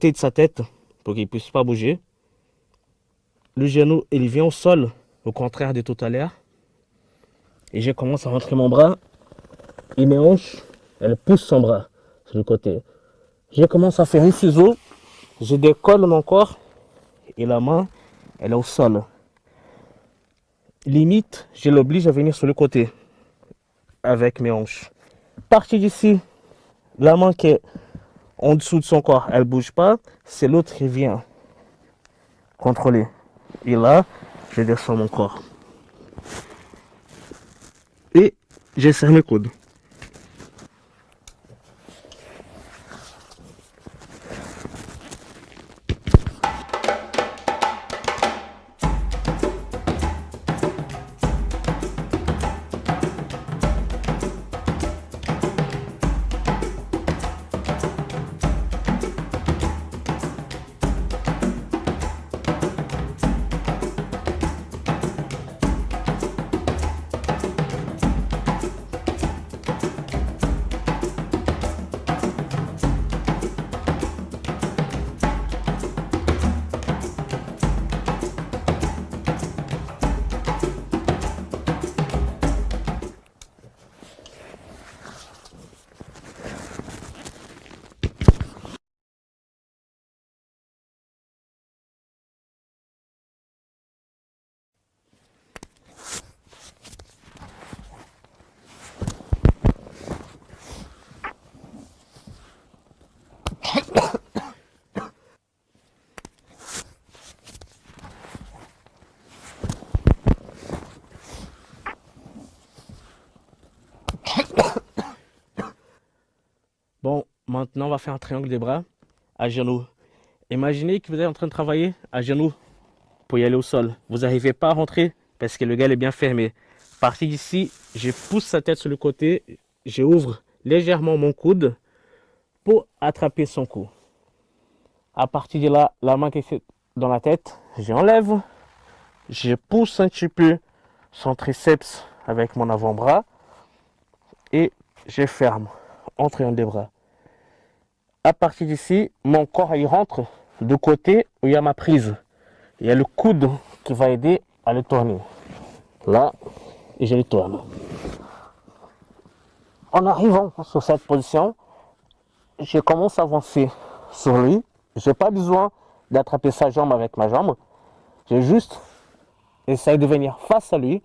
côté de sa tête pour qu'il ne puisse pas bouger. Le genou, il vient au sol, au contraire de tout à l'heure. Et je commence à rentrer mon bras et mes hanches, elles poussent son bras sur le côté. Je commence à faire un ciseau, je décolle mon corps et la main, elle est au sol. Limite, je l'oblige à venir sur le côté avec mes hanches. À partir d'ici, la main qui est en dessous de son corps, elle ne bouge pas, c'est l'autre qui vient contrôler. Et là, je descends mon corps. Et je serre mes coudes. Bon, maintenant on va faire un triangle des bras à genoux. Imaginez que vous êtes en train de travailler à genoux pour y aller au sol. Vous n'arrivez pas à rentrer parce que le gars est bien fermé. À partir d'ici, je pousse sa tête sur le côté, je ouvre légèrement mon coude pour attraper son cou. À partir de là, la main qui est dans la tête, j'enlève, je pousse un petit peu son triceps avec mon avant-bras et je ferme en triangle des bras. À partir d'ici, mon corps il rentre du côté où il y a ma prise. Il y a le coude qui va aider à le tourner. Là, et je le tourne. En arrivant sur cette position, je commence à avancer sur lui. Je n'ai pas besoin d'attraper sa jambe avec ma jambe. Je juste essaye de venir face à lui.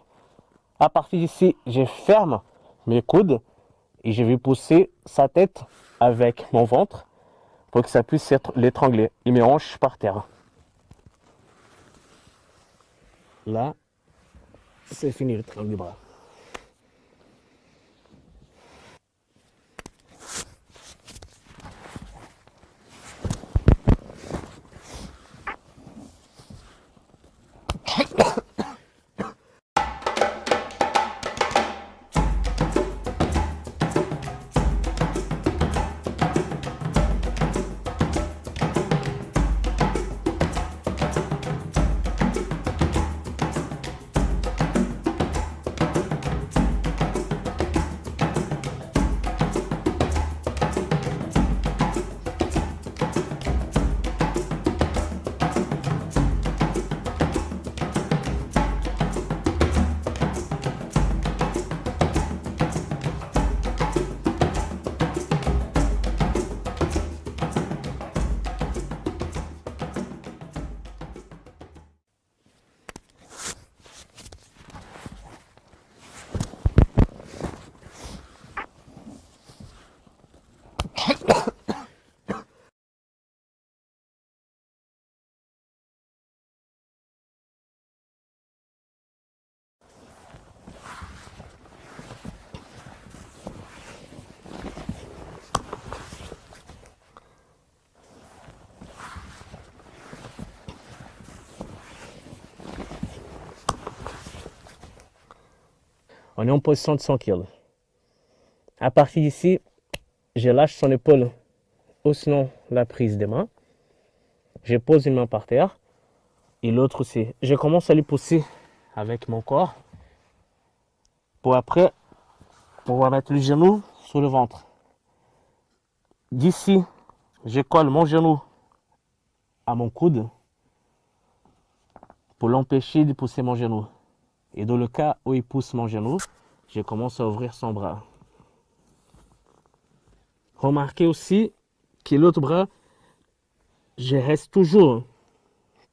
À partir d'ici, je ferme mes coudes et je vais pousser sa tête avec mon ventre pour que ça puisse être l'étrangler et mes hanches par terre. Là, c'est fini le triangle du bras. On est en position de 100 kg. À partir d'ici, je lâche son épaule ou sinon la prise des mains. Je pose une main par terre et l'autre aussi. Je commence à lui pousser avec mon corps pour après pouvoir mettre le genou sur le ventre. D'ici, je colle mon genou à mon coude pour l'empêcher de pousser mon genou. Et dans le cas où il pousse mon genou, je commence à ouvrir son bras. Remarquez aussi que l'autre bras, je reste toujours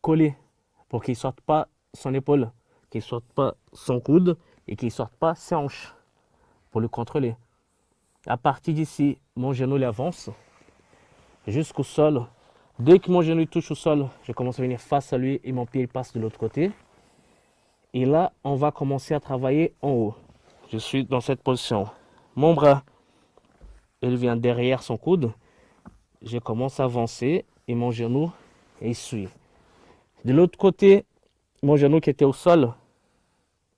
collé pour qu'il ne sorte pas son épaule, qu'il ne sorte pas son coude et qu'il ne sorte pas ses hanches pour le contrôler. À partir d'ici, mon genou il avance jusqu'au sol. Dès que mon genou touche au sol, je commence à venir face à lui et mon pied passe de l'autre côté. Et là, on va commencer à travailler en haut. Je suis dans cette position. Mon bras, il vient derrière son coude. Je commence à avancer et mon genou, il suit. De l'autre côté, mon genou qui était au sol,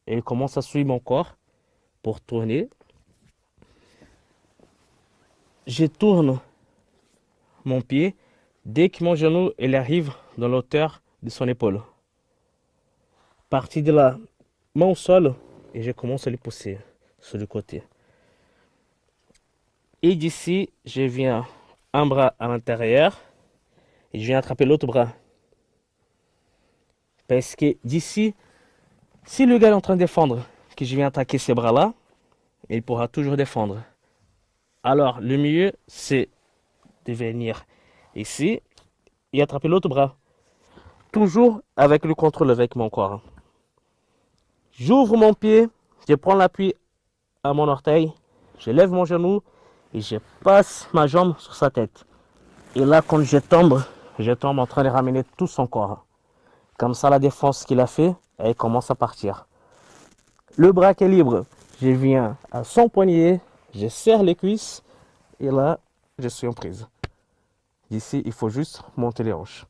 il commence à suivre mon corps pour tourner. Je tourne mon pied dès que mon genou il arrive dans l'auteur de son épaule. Parti de là, main au sol et je commence à le pousser sur le côté. Et d'ici, je viens un bras à l'intérieur et je viens attraper l'autre bras. Parce que d'ici, si le gars est en train de défendre, que je viens attaquer ces bras-là, il pourra toujours défendre. Alors, le mieux, c'est de venir ici et attraper l'autre bras. Toujours avec le contrôle avec mon corps. J'ouvre mon pied, je prends l'appui à mon orteil, je lève mon genou et je passe ma jambe sur sa tête. Et là, quand je tombe en train de ramener tout son corps. Comme ça, la défense qu'il a fait, elle commence à partir. Le bras qui est libre, je viens à son poignet, je serre les cuisses et là, je suis en prise. D'ici, il faut juste monter les hanches.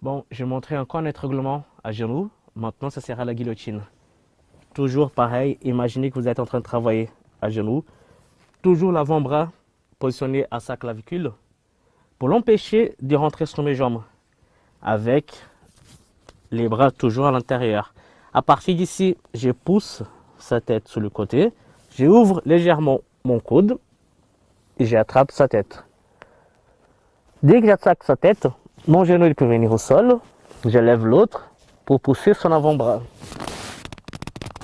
Bon, je vais montrer encore un étranglement à genoux. Maintenant, ça sera la guillotine. Toujours pareil, imaginez que vous êtes en train de travailler à genoux. Toujours l'avant-bras positionné à sa clavicule pour l'empêcher de rentrer sur mes jambes. Avec les bras toujours à l'intérieur. À partir d'ici, je pousse sa tête sur le côté. J'ouvre légèrement mon coude et j'attrape sa tête. Dès que j'attrape sa tête, mon genou il peut venir au sol. Je lève l'autre pour pousser son avant-bras.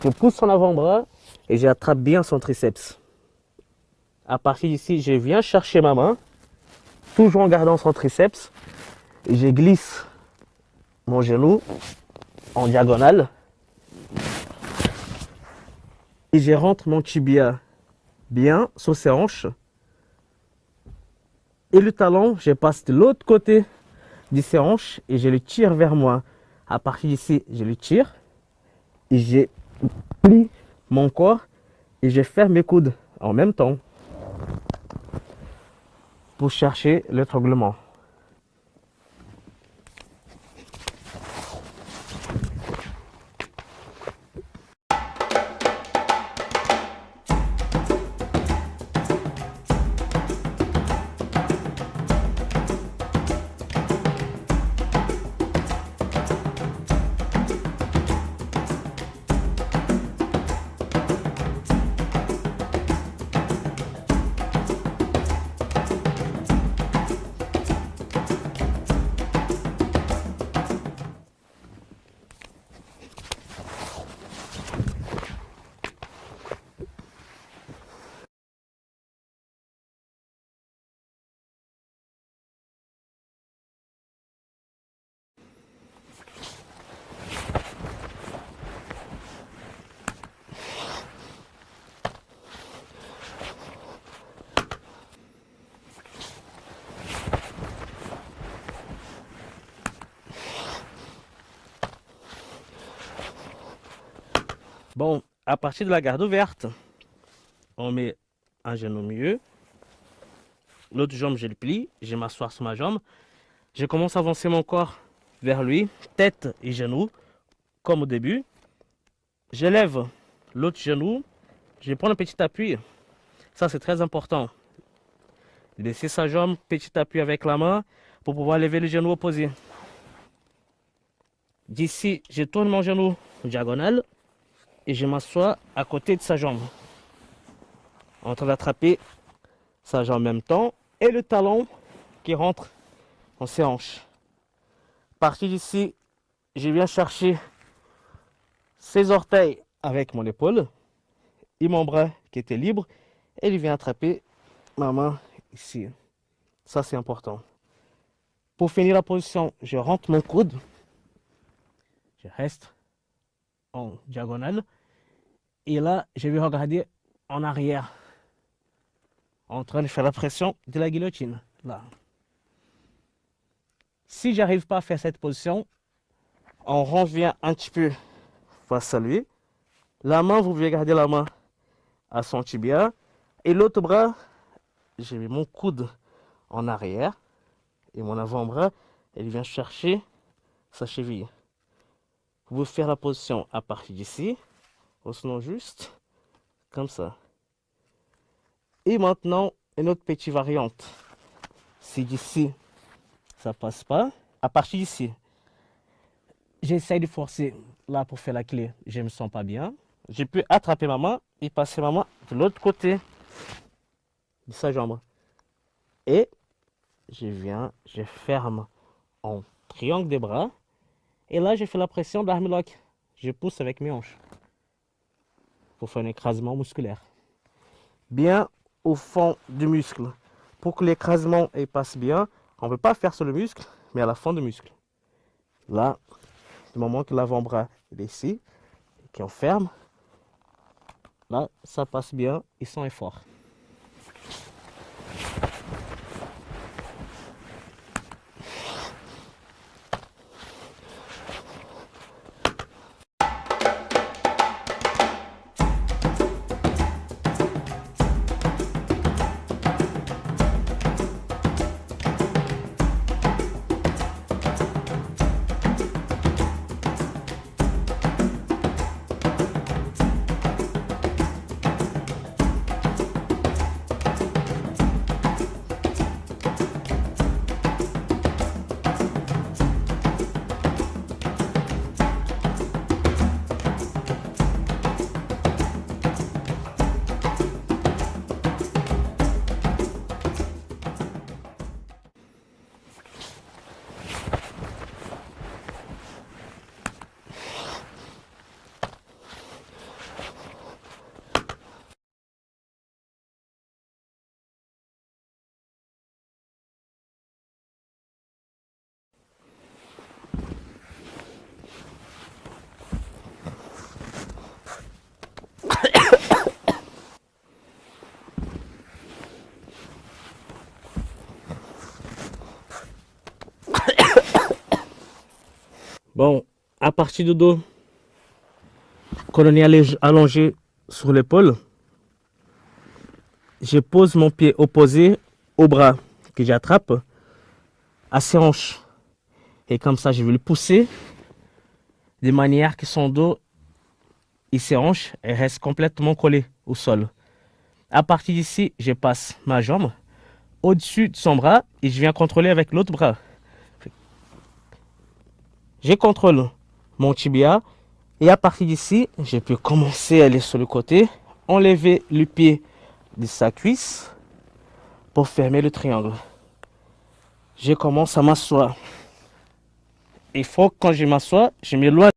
Je pousse son avant-bras et j'attrape bien son triceps. À partir d'ici, je viens chercher ma main, toujours en gardant son triceps, et je glisse mon genou en diagonale et je rentre mon tibia bien sur ses hanches. Et le talon, je passe de l'autre côté de ses hanches et je le tire vers moi. À partir d'ici, je le tire et je plie mon corps et je ferme mes coudes en même temps pour chercher l'étranglement. Bon, à partir de la garde ouverte, on met un genou au milieu. L'autre jambe, je le plie. Je m'assois sur ma jambe. Je commence à avancer mon corps vers lui, tête et genoux, comme au début. Je lève l'autre genou. Je vais prendre un petit appui. Ça, c'est très important. Laisser sa jambe, petit appui avec la main pour pouvoir lever le genou opposé. D'ici, je tourne mon genou en diagonale et je m'assois à côté de sa jambe. En train d'attraper sa jambe en même temps et le talon qui rentre en ses hanches. À partir d'ici, je viens chercher ses orteils avec mon épaule et mon bras qui était libre et il vient attraper ma main ici. Ça, c'est important. Pour finir la position, je rentre mon coude. Je reste en diagonale. Et là, je vais regarder en arrière. En train de faire la pression de la guillotine. Là. Si j'arrive pas à faire cette position, on revient un petit peu face à lui. La main, vous pouvez garder la main à son tibia. Et l'autre bras, j'ai mis mon coude en arrière. Et mon avant-bras, il vient chercher sa cheville. Vous pouvez faire la position à partir d'ici. Ou sinon juste comme ça. Et maintenant, une autre petite variante. Si d'ici, ça passe pas, à partir d'ici, j'essaie de forcer là pour faire la clé. Je ne me sens pas bien. Je peux attraper ma main et passer ma main de l'autre côté de sa jambe. Et je ferme en triangle des bras. Et là, je fais la pression de l'armlock. Je pousse avec mes hanches pour faire un écrasement musculaire. Bien au fond du muscle. Pour que l'écrasement passe bien, on ne peut pas faire sur le muscle, mais à la fin du muscle. Là, du moment que l'avant-bras est ici, et qu'on ferme, là, ça passe bien et sans effort. Bon, à partir du dos, quand on est allongé sur l'épaule, je pose mon pied opposé au bras que j'attrape à ses hanches. Et comme ça, je vais le pousser de manière que son dos et ses hanches restent complètement collés au sol. À partir d'ici, je passe ma jambe au-dessus de son bras et je viens contrôler avec l'autre bras. Je contrôle mon tibia et à partir d'ici, je peux commencer à aller sur le côté, enlever le pied de sa cuisse pour fermer le triangle. Je commence à m'asseoir. Il faut que quand je m'assois, je m'éloigne